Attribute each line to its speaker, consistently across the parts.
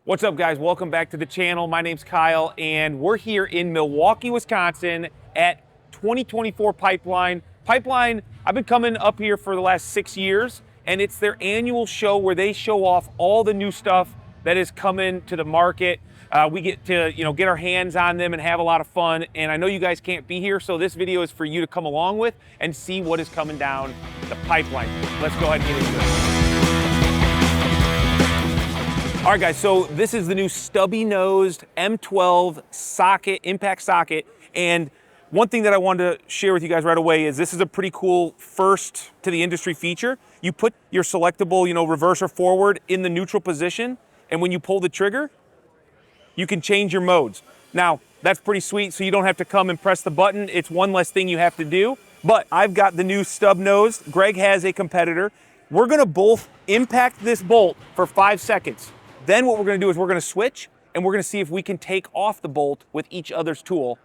Speaker 1: What's up, guys? Welcome back to the channel. My name's Kyle, and we're here in Milwaukee, Wisconsin at 2024 Pipeline. Pipeline, I've been coming up here for the last 6 years, and it's their annual show where they show off all the new stuff that is coming to the market. We get to, get our hands on them and have a lot of fun. And I know you guys can't be here, so this video is for you to come along with and see what is coming down the pipeline. Let's go ahead and get into it. All right, guys, so this is the new stubby-nosed M12 socket, impact socket. And one thing that I wanted to share with you guys right away is this is a pretty cool first to the industry feature. You put your selectable, reverse or forward in the neutral position, and when you pull the trigger, you can change your modes. Now, that's pretty sweet, so you don't have to come and press the button. It's one less thing you have to do. But I've got the new stub-nosed. Greg has a competitor. We're gonna both impact this bolt for 5 seconds. Then what we're gonna do is we're gonna switch, and we're gonna see if we can take off the bolt with each other's tool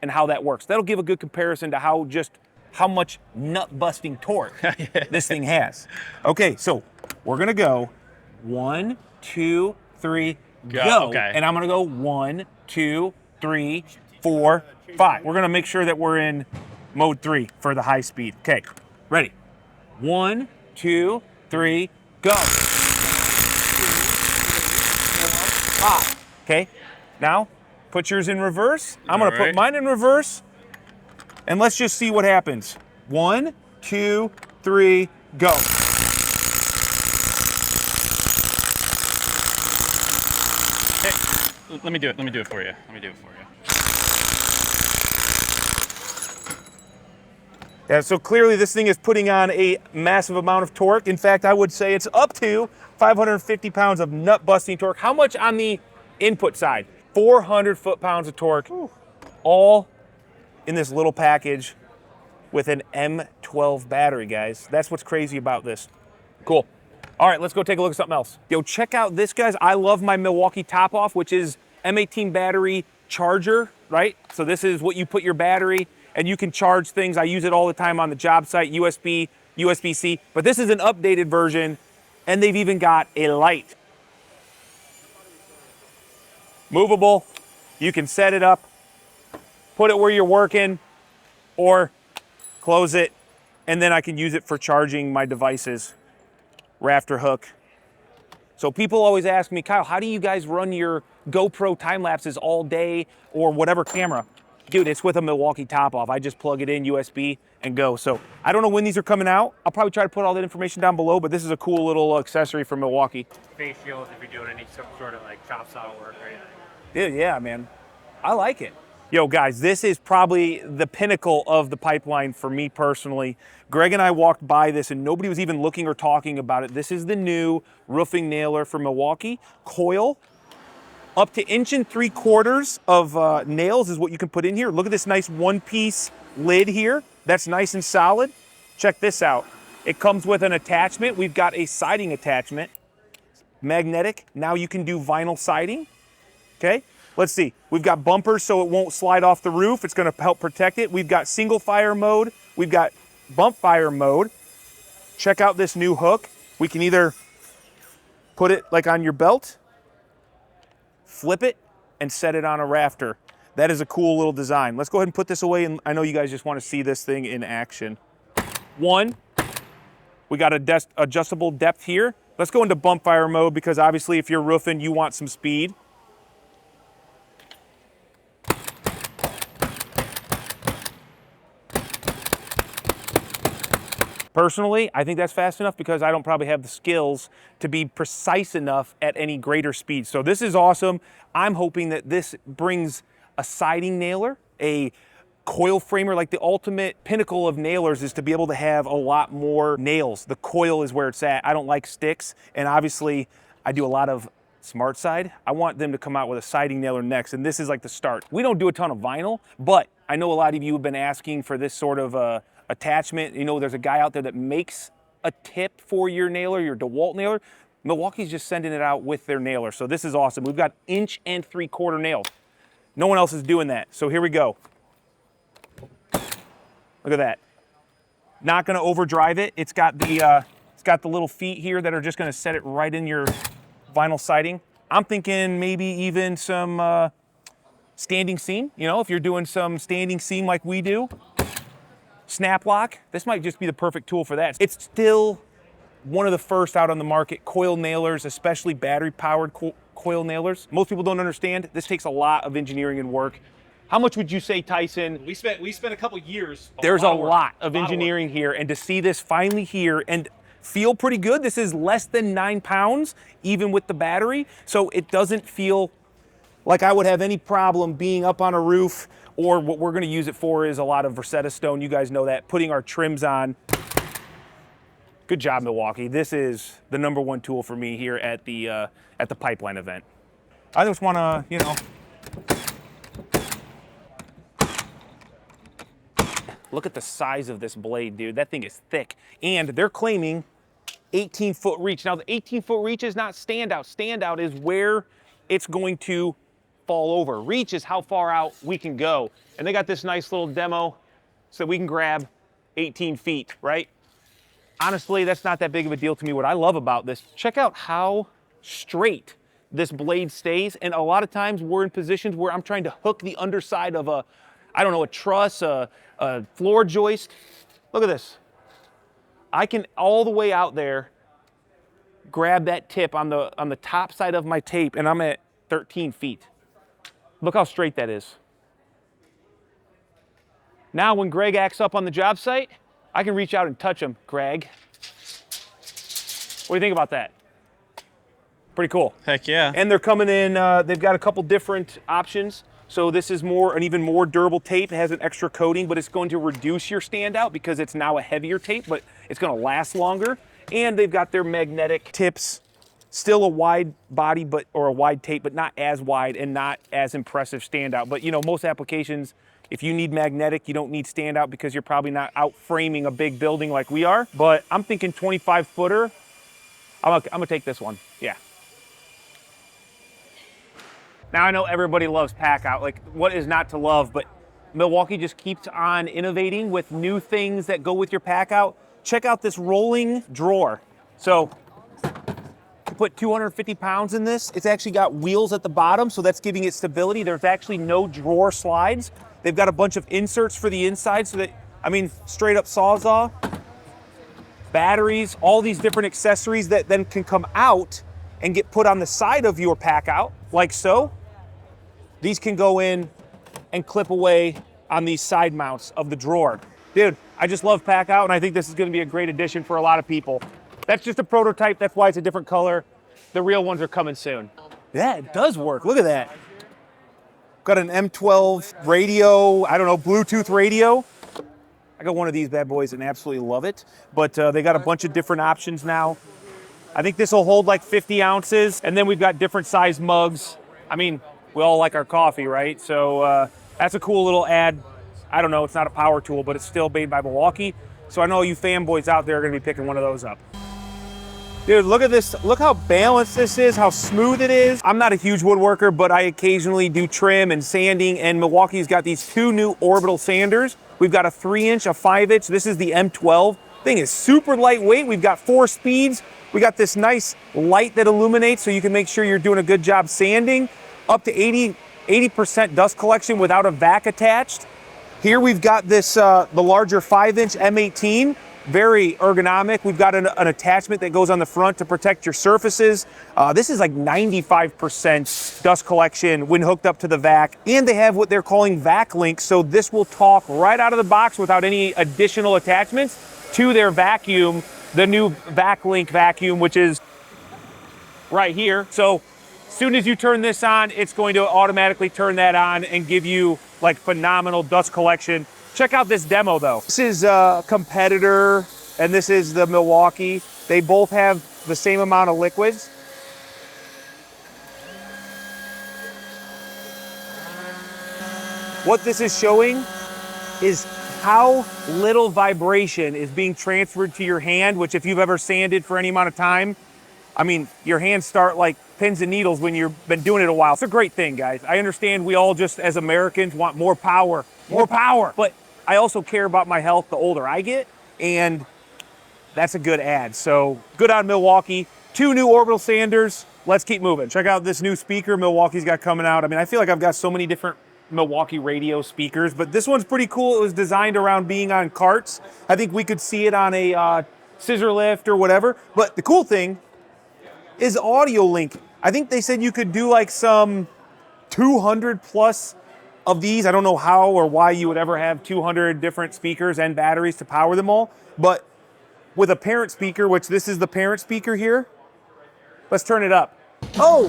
Speaker 1: and how that works. That'll give a good comparison to how much nut-busting torque this thing has. Okay, so we're gonna go 1, 2, 3, go.
Speaker 2: Okay.
Speaker 1: And I'm gonna go 1, 2, 3, 4, 5. We're gonna make sure that we're in mode 3 for the high speed. Okay, ready? 1, 2, 3, go. 5. Okay, now put yours in reverse. I'm gonna put mine in reverse, and let's just see what happens. 1, 2, 3, go.
Speaker 2: Hey, let me do it for you.
Speaker 1: Yeah, so clearly this thing is putting on a massive amount of torque. In fact, I would say it's up to 550 pounds of nut-busting torque. How much on the input side? 400 foot-pounds of torque, all in this little package with an M12 battery, guys. That's what's crazy about this. Cool. All right, let's go take a look at something else. Yo, check out this, guys. I love my Milwaukee top-off, which is M18 battery charger, right? So this is what you put your battery, and you can charge things. I use it all the time on the job site, USB, USB-C. But this is an updated version, and they've even got a light. Movable. You can set it up, put it where you're working, or close it, and then I can use it for charging my devices. Rafter hook. So people always ask me, Kyle, how do you guys run your GoPro time lapses all day or whatever camera? Dude, it's with a Milwaukee top off. I just plug it in USB and go. So I don't know when these are coming out. I'll probably try to put all that information down below, but this is a cool little accessory from Milwaukee.
Speaker 3: Face shields if you're doing some sort of like chop saw work, right?
Speaker 1: Dude, yeah, man. I like it. Yo, guys, this is probably the pinnacle of the pipeline for me personally. Greg and I walked by this and nobody was even looking or talking about it. This is the new roofing nailer from Milwaukee. Coil. Up to 1 3/4 of nails is what you can put in here. Look at this nice one-piece lid here. That's nice and solid. Check this out. It comes with an attachment. We've got a siding attachment. Magnetic. Now you can do vinyl siding. Okay, let's see. We've got bumpers so it won't slide off the roof. It's gonna help protect it. We've got single fire mode. We've got bump fire mode. Check out this new hook. We can either put it like on your belt, flip it, and set it on a rafter. That is a cool little design. Let's go ahead and put this away, and I know you guys just want to see this thing in action. One, we got adjustable depth here. Let's go into bump fire mode because obviously if you're roofing, you want some speed. Personally, I think that's fast enough because I don't probably have the skills to be precise enough at any greater speed. So this is awesome. I'm hoping that this brings a siding nailer, a coil framer. Like the ultimate pinnacle of nailers is to be able to have a lot more nails. The coil is where it's at. I don't like sticks, and obviously I do a lot of smart side. I want them to come out with a siding nailer next, and this is like the start. We don't do a ton of vinyl, but I know a lot of you have been asking for this sort of attachment. There's a guy out there that makes a tip for your nailer, your DeWalt nailer. Milwaukee's just sending it out with their nailer. So this is awesome. We've got 1 3/4 nails. No one else is doing that. So here we go. Look at that. Not gonna overdrive it. It's got the little feet here that are just gonna set it right in your vinyl siding. I'm thinking maybe even some standing seam. You know, if you're doing some standing seam like we do, snap lock, this might just be the perfect tool for that. It's still one of the first out on the market, coil nailers, especially battery-powered coil nailers. Most people don't understand, this takes a lot of engineering and work. How much would you say, Tyson?
Speaker 3: We spent a couple years.
Speaker 1: There's a lot of engineering here, and to see this finally here and feel pretty good. This is less than 9 pounds, even with the battery, so it doesn't feel like I would have any problem being up on a roof, or what we're gonna use it for is a lot of Versetta stone, you guys know that, putting our trims on. Good job, Milwaukee. This is the #1 tool for me here at the Pipeline event. I just wanna, you know, look at the size of this blade, dude. That thing is thick. And they're claiming 18-foot reach. Now, the 18-foot reach is not standout. Standout is where it's going to fall over. Reach is how far out we can go. And they got this nice little demo so we can grab 18 feet, right? Honestly, that's not that big of a deal to me. What I love about this, check out how straight this blade stays. And a lot of times we're in positions where I'm trying to hook the underside of a, I don't know, a truss, a floor joist. Look at this. I can all the way out there grab that tip on the top side of my tape, and I'm at 13 feet. Look how straight that is. Now when Greg acts up on the job site, I can reach out and touch him. Greg, what do you think about that? Pretty cool.
Speaker 2: Heck yeah.
Speaker 1: And they're coming in, they've got a couple different options. So this is an even more durable tape. It has an extra coating, but it's going to reduce your standout because it's now a heavier tape, but it's going to last longer. And they've got their magnetic tips, still a wide body, or a wide tape, but not as wide and not as impressive standout. But you know, most applications, if you need magnetic, you don't need standout because you're probably not out framing a big building like we are. But I'm thinking 25 footer. I'm gonna take this one. Yeah. Now I know everybody loves pack out. Like, what is not to love? But Milwaukee just keeps on innovating with new things that go with your pack out. Check out this rolling drawer. So you put 250 pounds in this. It's actually got wheels at the bottom, so that's giving it stability. There's actually no drawer slides. They've got a bunch of inserts for the inside so that, I mean, straight up Sawzall, batteries, all these different accessories that then can come out and get put on the side of your pack out, like so. These can go in and clip away on these side mounts of the drawer. Dude, I just love pack out, and I think this is gonna be a great addition for a lot of people. That's just a prototype, that's why it's a different color. The real ones are coming soon. Yeah, it does work, look at that. Got an M12 radio, I don't know, Bluetooth radio. I got one of these bad boys and absolutely love it. But they got a bunch of different options now. I think this will hold like 50 ounces, and then we've got different size mugs. I mean, we all like our coffee, right? So that's a cool little ad. I don't know, it's not a power tool, but it's still made by Milwaukee. So I know you fanboys out there are gonna be picking one of those up. Dude, look at this. Look how balanced this is, how smooth it is. I'm not a huge woodworker, but I occasionally do trim and sanding, and Milwaukee's got these 2 new orbital sanders. We've got a 3-inch, a 5-inch. This is the M12. Thing is super lightweight. We've got 4 speeds. We got this nice light that illuminates so you can make sure you're doing a good job sanding. Up to 80% dust collection without a vac attached. Here we've got this, the larger 5-inch M18. Very ergonomic. We've got an attachment that goes on the front to protect your surfaces. This is like 95% dust collection when hooked up to the vac. And they have what they're calling vac link, so this will talk right out of the box without any additional attachments to their vacuum, the new vac link vacuum, which is right here. So as soon as you turn this on, it's going to automatically turn that on and give you like phenomenal dust collection. Check out this demo though. This is a competitor and this is the Milwaukee. They both have the same amount of liquids. What this is showing is how little vibration is being transferred to your hand, which if you've ever sanded for any amount of time, I mean, your hands start like pins and needles when you've been doing it a while. It's a great thing, guys. I understand we all just as Americans want more power, but I also care about my health the older I get, and that's a good ad. So good on Milwaukee. 2 new orbital sanders. let's keep moving. Check out this new speaker Milwaukee's got coming out. I mean, I feel like I've got so many different Milwaukee radio speakers, but this one's pretty cool. It was designed around being on carts. I think we could see it on a scissor lift or whatever. But the cool thing is audio link. I think they said you could do like some 200 plus of these. I don't know how or why you would ever have 200 different speakers and batteries to power them all, but with a parent speaker, which this is the parent speaker here, let's turn it up. Oh!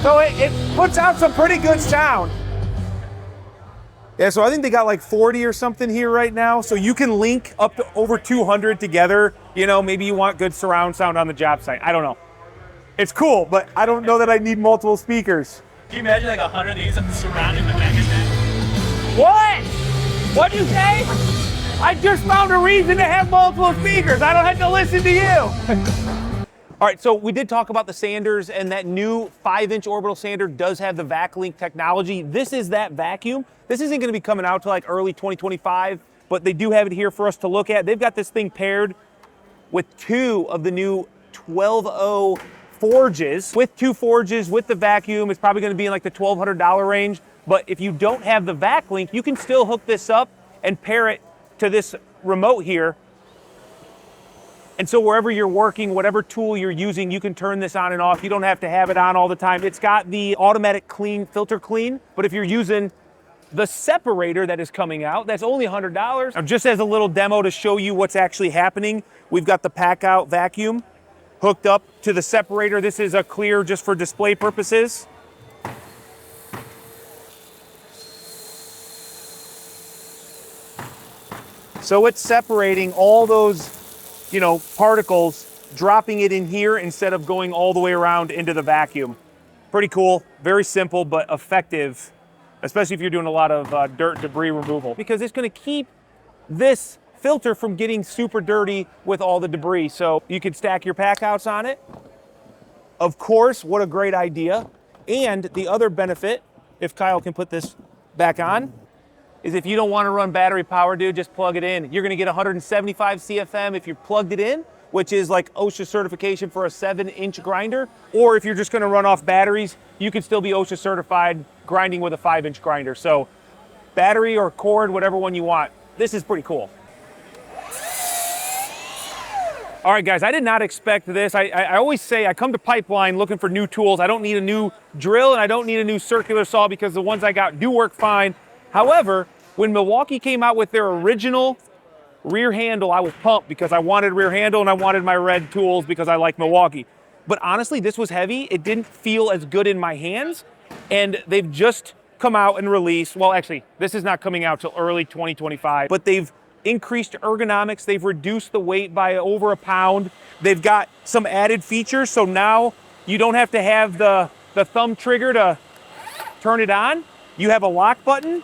Speaker 1: So it puts out some pretty good sound. Yeah, so I think they got like 40 or something here right now. So you can link up to over 200 together. You know, maybe you want good surround sound on the job site. I don't know. It's cool, but I don't know that I need multiple speakers.
Speaker 3: Can you imagine like 100 of these surrounding the back of that?
Speaker 1: What? What'd you say? I just found a reason to have multiple speakers. I don't have to listen to you. All right, so we did talk about the sanders, and that new 5-inch orbital sander does have the VacLink technology. This is that vacuum. This isn't gonna be coming out till like early 2025, but they do have it here for us to look at. They've got this thing paired with 2 of the new 12.0 forges. With 2 forges, with the vacuum, it's probably gonna be in like the $1,200 range. But if you don't have the VacLink, you can still hook this up and pair it to this remote here. And so wherever you're working, whatever tool you're using, you can turn this on and off. You don't have to have it on all the time. It's got the automatic clean, filter clean, but if you're using the separator that is coming out, that's only $100. Now, just as a little demo to show you what's actually happening, we've got the pack out vacuum hooked up to the separator. This is a clear just for display purposes. So it's separating all those, you know, particles, dropping it in here instead of going all the way around into the vacuum. Pretty cool, very simple, but effective, especially if you're doing a lot of dirt debris removal, because it's gonna keep this filter from getting super dirty with all the debris. So you could stack your pack outs on it. Of course, what a great idea. And the other benefit, if Kyle can put this back on, is if you don't want to run battery power, dude, just plug it in. You're going to get 175 CFM if you plugged it in, which is like OSHA certification for a 7-inch grinder. Or if you're just going to run off batteries, you can still be OSHA certified grinding with a 5-inch grinder. So battery or cord, whatever one you want. This is pretty cool. All right, guys, I did not expect this. I always say I come to Pipeline looking for new tools. I don't need a new drill and I don't need a new circular saw because the ones I got do work fine. However, when Milwaukee came out with their original rear handle, I was pumped because I wanted rear handle and I wanted my red tools because I like Milwaukee. But honestly, this was heavy. It didn't feel as good in my hands. And they've just come out and released, well, actually, this is not coming out till early 2025, but they've increased ergonomics. They've reduced the weight by over a pound. They've got some added features. So now you don't have to have the thumb trigger to turn it on. You have a lock button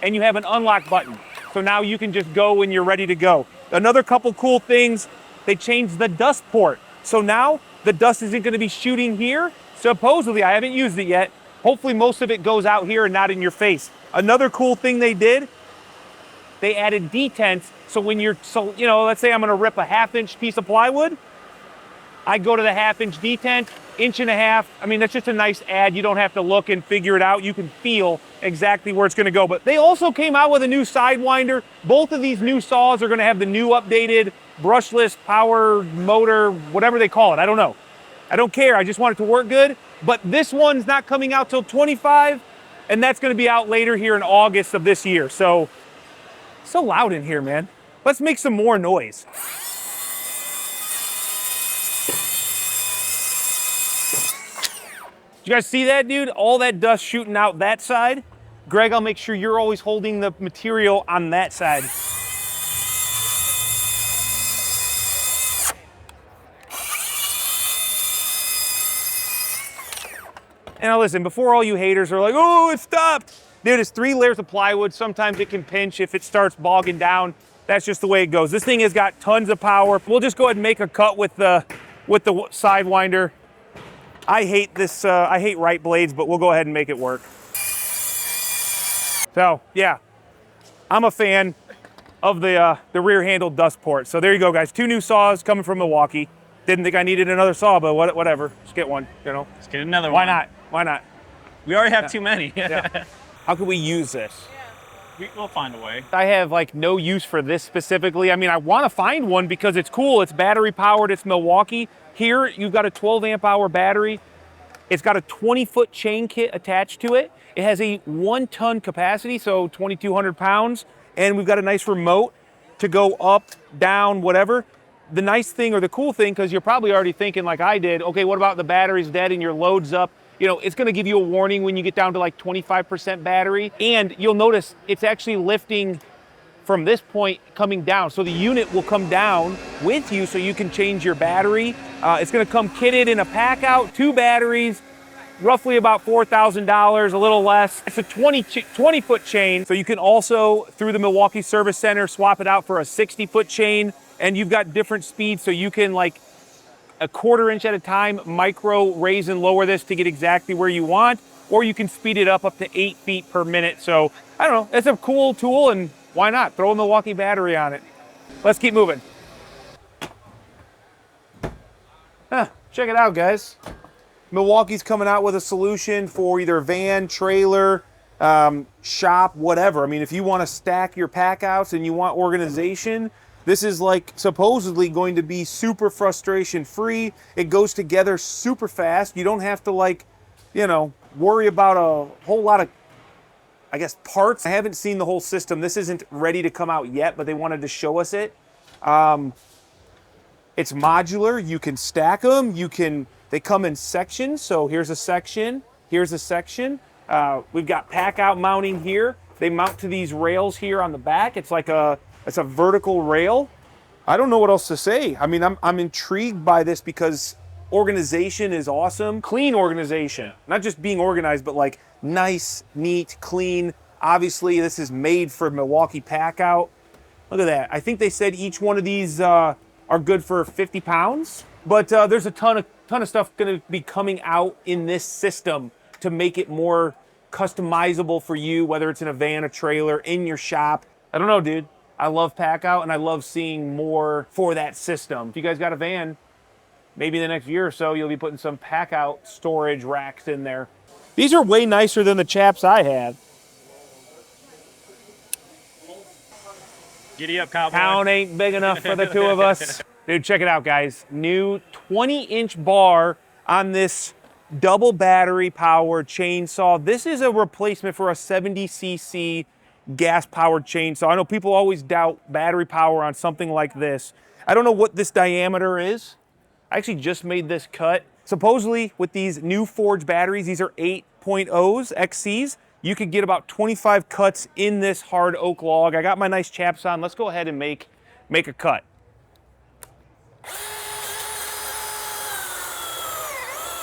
Speaker 1: and you have an unlock button. So now you can just go when you're ready to go. Another couple cool things, they changed the dust port. So now the dust isn't gonna be shooting here. Supposedly, I haven't used it yet. Hopefully most of it goes out here and not in your face. Another cool thing they did, they added detents. So when you're, you know, let's say I'm gonna rip a 1/2-inch piece of plywood, I go to the 1/2-inch detent, 1.5 inches. I mean, that's just a nice add. You don't have to look and figure it out. You can feel exactly where it's gonna go. But they also came out with a new sidewinder. Both of these new saws are gonna have the new updated brushless power motor, whatever they call it. I don't know. I don't care. I just want it to work good. But this one's not coming out till 25, and that's gonna be out later here in August of this year. So loud in here, man. Let's make some more noise. Did you guys see that, dude? All that dust shooting out that side. Greg, I'll make sure you're always holding the material on that side. And now listen, before all you haters are like, oh, it stopped. Dude, it's 3 layers of plywood. Sometimes it can pinch if it starts bogging down. That's just the way it goes. This thing has got tons of power. We'll just go ahead and make a cut with the sidewinder. I hate this, I hate right blades, but we'll go ahead and make it work. So, yeah, I'm a fan. of the rear handle dust port. So there you go, guys. 2 new saws coming from Milwaukee. Didn't think I needed another saw, but whatever. Just get one, you know.
Speaker 2: Let's get another
Speaker 1: Why
Speaker 2: one.
Speaker 1: not? Why not?
Speaker 2: We already have too many.
Speaker 1: Yeah. How can we use this?
Speaker 2: We'll find a way.
Speaker 1: I have like no use for this specifically. I mean, I want to find one because it's cool. It's battery powered. It's Milwaukee. Here, you've got a 12 amp hour battery. It's got a 20-foot chain kit attached to it. It has a 1-ton capacity, so 2,200 pounds. And we've got a nice remote to go up, down, whatever. The nice thing or the cool thing, because you're probably already thinking like I did, okay, what about the battery's dead and your load's up? You know, it's gonna give you a warning when you get down to like 25% battery. And you'll notice it's actually lifting from this point coming down. So the unit will come down with you so you can change your battery. It's gonna come kitted in a pack out, 2 batteries, roughly about $4,000, a little less. It's a 20-foot chain. So you can also, through the Milwaukee Service Center, swap it out for a 60-foot chain. And you've got different speeds, so you can like a 1/4 inch at a time, micro raise and lower this to get exactly where you want, or you can speed it up to 8 feet per minute. So I don't know, it's a cool tool, and why not? Throw a Milwaukee battery on it. Let's keep moving. Check it out, guys. Milwaukee's coming out with a solution for either van, trailer, shop, whatever. I mean, if you want to stack your pack outs and you want organization, this is like supposedly going to be super frustration free. It goes together super fast. You don't have to like, you know, worry about a whole lot of, I guess, parts. I haven't seen the whole system. This isn't ready to come out yet, but they wanted to show us it. It's modular. You can stack them. They come in sections. So here's a section. Here's a section. We've got pack out mounting here. They mount to these rails here on the back. It's a vertical rail. I don't know what else to say. I mean, I'm intrigued by this because organization is awesome. Clean organization. Not just being organized, but like nice, neat, clean. Obviously, this is made for Milwaukee pack out. Look at that. I think they said each one of these are good for 50 pounds. But there's a ton of stuff going to be coming out in this system to make it more customizable for you, whether it's in a van, a trailer, in your shop. I don't know, dude. I love pack out, and I love seeing more for that system. If you guys got a van, maybe in the next year or so, you'll be putting some pack out storage racks in there. These are way nicer than the chaps I had.
Speaker 2: Giddy up, cowboy.
Speaker 1: Town ain't big enough for the 2 of us. Dude, check it out, guys. New 20-inch bar on this double battery powered chainsaw. This is a replacement for a 70cc gas-powered chainsaw. I know people always doubt battery power on something like this. I don't know what this diameter is. I actually just made this cut. Supposedly, with these new forged batteries, these are 8.0s, XCs, you could get about 25 cuts in this hard oak log. I got my nice chaps on. Let's go ahead and make a cut.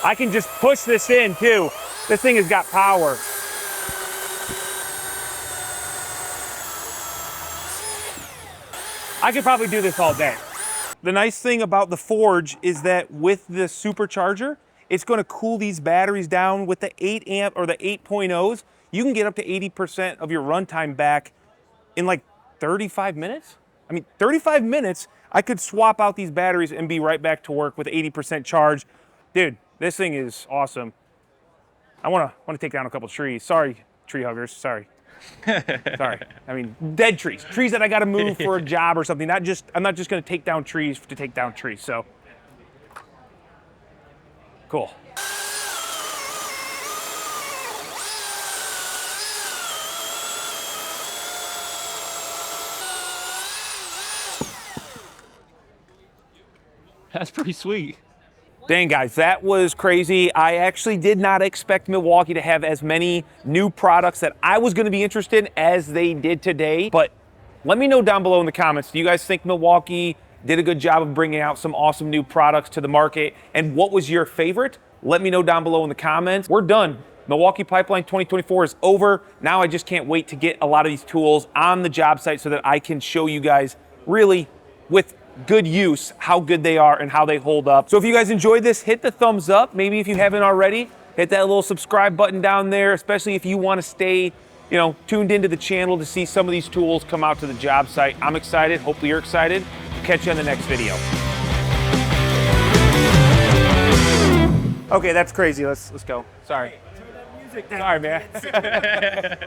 Speaker 1: I can just push this in, too. This thing has got power. I could probably do this all day. The nice thing about the Forge is that with the supercharger, it's going to cool these batteries down. With the 8 amp or the 8.0s, you can get up to 80% of your runtime back in like 35 minutes. I mean, 35 minutes, I could swap out these batteries and be right back to work with 80% charge. Dude, this thing is awesome. I want to take down a couple trees. Sorry, tree huggers, sorry. Sorry. I mean, dead trees. Trees that I got to move for a job or something. I'm not just going to take down trees to take down trees. So, cool.
Speaker 2: That's pretty sweet.
Speaker 1: Dang, guys, that was crazy. I actually did not expect Milwaukee to have as many new products that I was going to be interested in as they did today. But let me know down below in the comments, do you guys think Milwaukee did a good job of bringing out some awesome new products to the market? And what was your favorite? Let me know down below in the comments. We're done. Milwaukee Pipeline 2024 is over. Now I just can't wait to get a lot of these tools on the job site so that I can show you guys really with good use how good they are and how they hold up. So if you guys enjoyed this, hit the thumbs up. Maybe if you haven't already, hit that little subscribe button down there, especially if you want to stay tuned into the channel to see some of these tools come out to the job site. I'm excited. Hopefully you're excited. Catch you on the next video. Okay, that's crazy. Let's go. Sorry. Sorry, man.